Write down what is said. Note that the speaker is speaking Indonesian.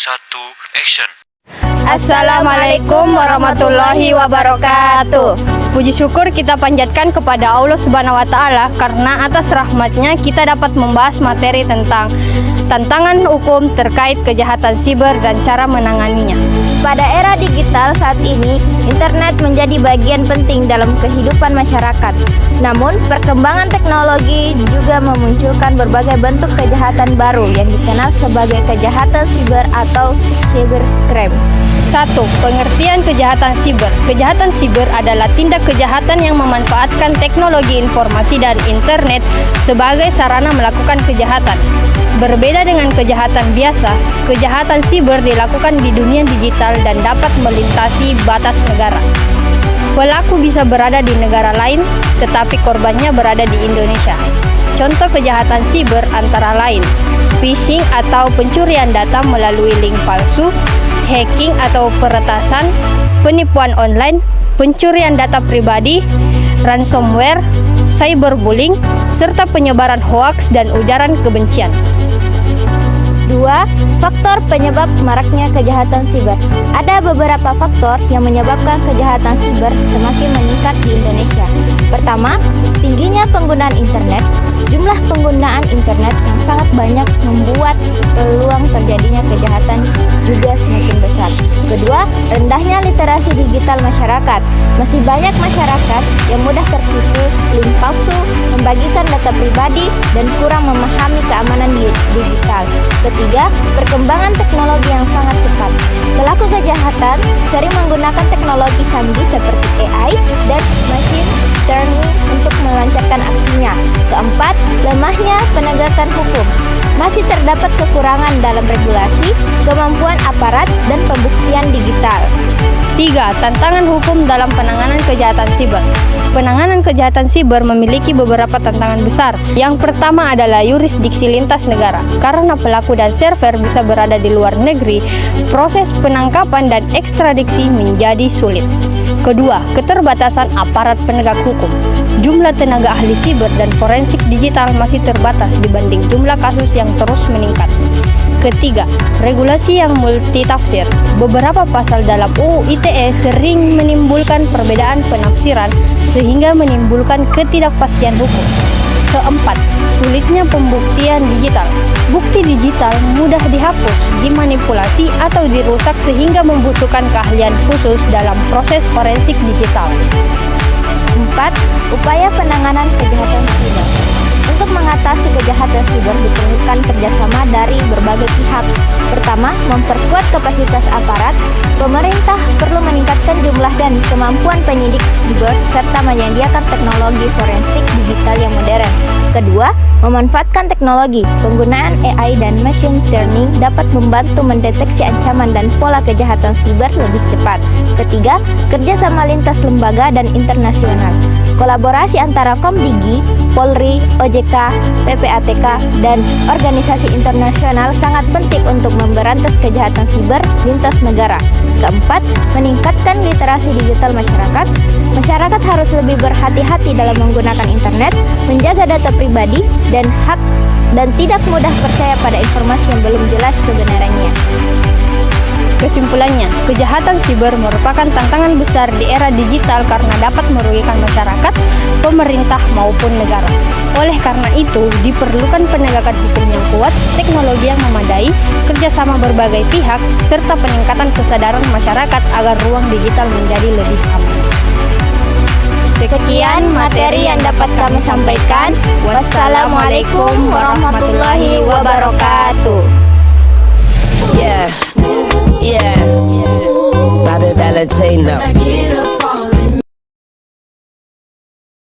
1, action. Assalamualaikum warahmatullahi wabarakatuh. Puji syukur kita panjatkan kepada Allah Subhanahu wa Ta'ala karena atas rahmatnya kita dapat membahas materi tentang tantangan hukum terkait kejahatan siber dan cara menanganinya. Pada era digital saat ini, internet menjadi bagian penting dalam kehidupan masyarakat. Namun, perkembangan teknologi juga memunculkan berbagai bentuk kejahatan baru yang dikenal sebagai kejahatan siber atau cybercrime. 1. Pengertian kejahatan siber. Kejahatan siber adalah tindak kejahatan yang memanfaatkan teknologi informasi dan internet sebagai sarana melakukan kejahatan. Berbeda dengan kejahatan biasa, kejahatan siber dilakukan di dunia digital dan dapat melintasi batas negara. Pelaku bisa berada di negara lain, tetapi korbannya berada di Indonesia. Contoh kejahatan siber antara lain phishing atau pencurian data melalui link palsu, hacking atau peretasan, penipuan online, pencurian data pribadi, ransomware, cyberbullying, serta penyebaran hoaks dan ujaran kebencian. 2. Faktor penyebab maraknya kejahatan siber. Ada beberapa faktor yang menyebabkan kejahatan siber semakin meningkat di Indonesia. Pertama, tingginya penggunaan internet. Jumlah penggunaan internet yang sangat banyak membuat peluang terjadinya kejahatan juga semakin besar. Kedua, rendahnya literasi digital masyarakat. Masih banyak masyarakat yang mudah tertipu link palsu, membagikan data pribadi, dan kurang memahami keamanan digital. Ketiga, perkembangan teknologi yang sangat cepat. Pelaku kejahatan sering menggunakan teknologi canggih seperti AI dan machine learning untuk melancarkan aksinya. Keempat, lemahnya penegakan hukum. Masih terdapat kekurangan dalam regulasi, kemampuan aparat, dan pembuktian digital. 3. Tantangan hukum dalam penanganan kejahatan siber. Penanganan kejahatan siber memiliki beberapa tantangan besar. Yang pertama adalah yurisdiksi lintas negara. Karena pelaku dan server bisa berada di luar negeri, proses penangkapan dan ekstradisi menjadi sulit. Kedua, keterbatasan aparat penegak hukum. Jumlah tenaga ahli siber dan forensik digital masih terbatas dibanding jumlah kasus yang terus meningkat. Ketiga, regulasi yang multitafsir. Beberapa pasal dalam UU ITE sering menimbulkan perbedaan penafsiran sehingga menimbulkan ketidakpastian hukum. Keempat, sulitnya pembuktian digital. Bukti digital mudah dihapus, dimanipulasi, atau dirusak sehingga membutuhkan keahlian khusus dalam proses forensik digital. 4. Upaya penanganan kejahatan siber. Untuk mengatasi kejahatan siber diperlukan kerjasama dari berbagai pihak. Pertama, memperkuat kapasitas aparat. Pemerintah perlu meningkatkan jumlah dan kemampuan penyidik siber serta menyediakan teknologi forensik digital yang modern. Kedua, memanfaatkan teknologi. Penggunaan AI dan machine learning dapat membantu mendeteksi ancaman dan pola kejahatan siber lebih cepat. Ketiga, kerjasama lintas lembaga dan internasional. Kolaborasi antara Komdigi, Polri, OJK, PPATK, dan organisasi internasional sangat penting untuk memberantas kejahatan siber lintas negara. Keempat, meningkatkan literasi digital masyarakat. Masyarakat harus lebih berhati-hati dalam menggunakan internet, menjaga data pribadi dan hak, dan tidak mudah percaya pada informasi yang belum jelas kebenarannya. Kesimpulannya, kejahatan siber merupakan tantangan besar di era digital karena dapat merugikan masyarakat, pemerintah maupun negara. Oleh karena itu, diperlukan penegakan hukum yang kuat, teknologi yang memadai, kerjasama berbagai pihak, serta peningkatan kesadaran masyarakat agar ruang digital menjadi lebih aman. Sekian materi yang dapat kami sampaikan. Wassalamualaikum warahmatullahi wabarakatuh. Yeah, Bobby Valentino.